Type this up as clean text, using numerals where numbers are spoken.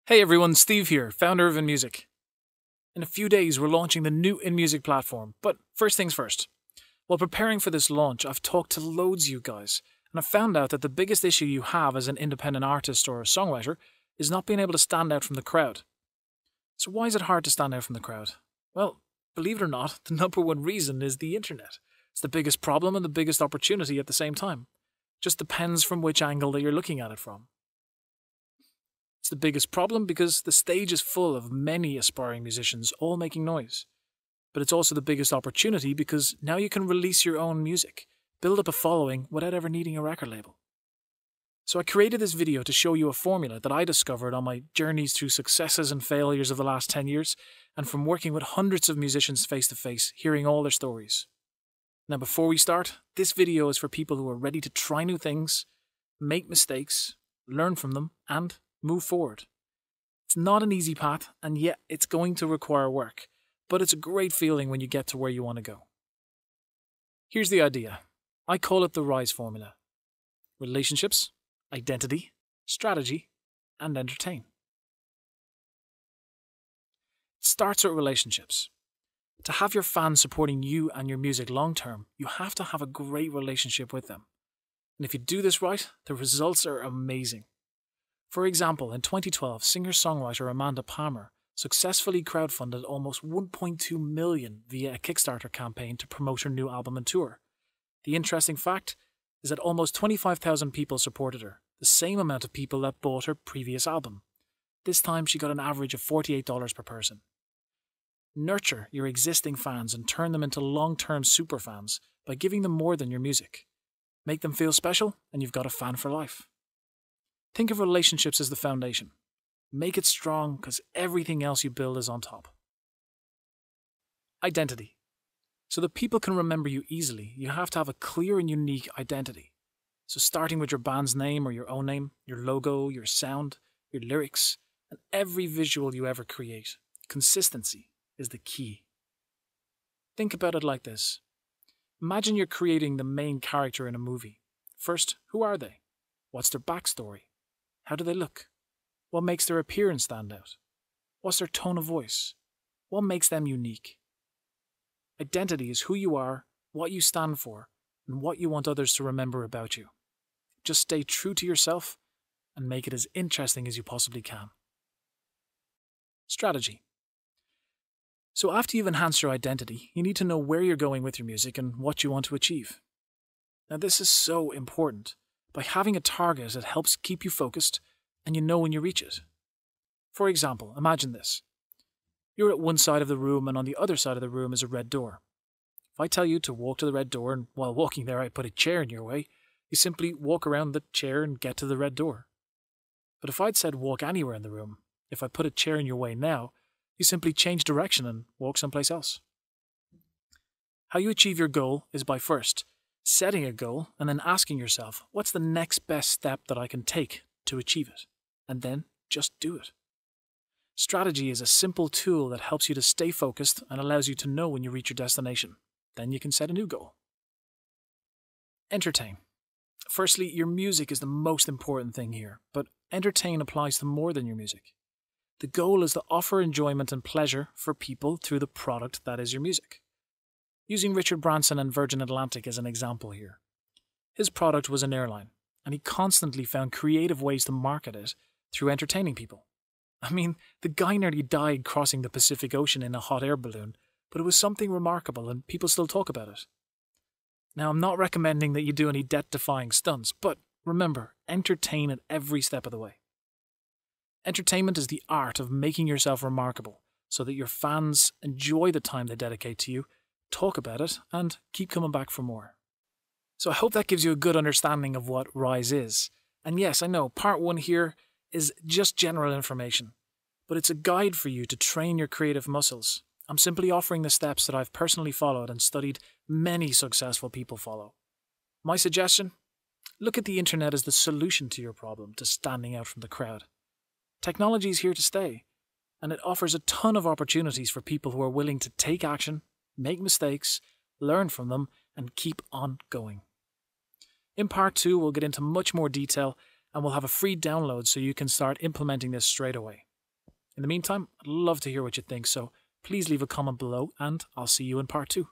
Hey everyone, Steve here, founder of InMusic. In a few days, we're launching the new InMusic platform, but first things first. While preparing for this launch, I've talked to loads of you guys, and I've found out that the biggest issue you have as an independent artist or a songwriter is not being able to stand out from the crowd. So why is it hard to stand out from the crowd? Well, believe it or not, the number one reason is the internet. It's the biggest problem and the biggest opportunity at the same time. Just depends from which angle that you're looking at it from. It's the biggest problem because the stage is full of many aspiring musicians all making noise. But it's also the biggest opportunity because now you can release your own music, build up a following without ever needing a record label. So I created this video to show you a formula that I discovered on my journeys through successes and failures of the last 10 years and from working with hundreds of musicians face to face, hearing all their stories. Now before we start, this video is for people who are ready to try new things, make mistakes, learn from them, and move forward. It's not an easy path, and yet it's going to require work, but it's a great feeling when you get to where you want to go. Here's the idea. I call it the RISE formula. Relationships, identity, strategy, and entertain. It starts with relationships. To have your fans supporting you and your music long term, you have to have a great relationship with them. And if you do this right, the results are amazing. For example, in 2012, singer-songwriter Amanda Palmer successfully crowdfunded almost $1.2 million via a Kickstarter campaign to promote her new album and tour. The interesting fact is that almost 25,000 people supported her, the same amount of people that bought her previous album. This time she got an average of $48 per person. Nurture your existing fans and turn them into long-term superfans by giving them more than your music. Make them feel special and you've got a fan for life. Think of relationships as the foundation. Make it strong because everything else you build is on top. Identity. So that people can remember you easily, you have to have a clear and unique identity. So starting with your band's name or your own name, your logo, your sound, your lyrics, and every visual you ever create, consistency is the key. Think about it like this. Imagine you're creating the main character in a movie. First, who are they? What's their backstory? How do they look? What makes their appearance stand out? What's their tone of voice? What makes them unique? Identity is who you are, what you stand for, and what you want others to remember about you. Just stay true to yourself and make it as interesting as you possibly can. Strategy. So after you've enhanced your identity, you need to know where you're going with your music and what you want to achieve. Now this is so important. By having a target, it helps keep you focused and you know when you reach it. For example, imagine this. You're at one side of the room and on the other side of the room is a red door. If I tell you to walk to the red door and while walking there I put a chair in your way, you simply walk around the chair and get to the red door. But if I'd said walk anywhere in the room, if I put a chair in your way now, you simply change direction and walk someplace else. How you achieve your goal is by first setting a goal and then asking yourself, what's the next best step that I can take to achieve it? And then just do it. Strategy is a simple tool that helps you to stay focused and allows you to know when you reach your destination. Then you can set a new goal. Entertain. Firstly, your music is the most important thing here, but entertain applies to more than your music. The goal is to offer enjoyment and pleasure for people through the product that is your music. Using Richard Branson and Virgin Atlantic as an example here. His product was an airline, and he constantly found creative ways to market it through entertaining people. I mean, the guy nearly died crossing the Pacific Ocean in a hot air balloon, but it was something remarkable and people still talk about it. Now, I'm not recommending that you do any death-defying stunts, but remember, entertain at every step of the way. Entertainment is the art of making yourself remarkable so that your fans enjoy the time they dedicate to you, talk about it, and keep coming back for more. So I hope that gives you a good understanding of what RISE is. And yes, I know, part 1 here is just general information, but it's a guide for you to train your creative muscles. I'm simply offering the steps that I've personally followed and studied many successful people follow. My suggestion? Look at the internet as the solution to your problem, to standing out from the crowd. Technology is here to stay, and it offers a ton of opportunities for people who are willing to take action, make mistakes, learn from them, and keep on going. In part 2, we'll get into much more detail and we'll have a free download so you can start implementing this straight away. In the meantime, I'd love to hear what you think, so please leave a comment below and I'll see you in part 2.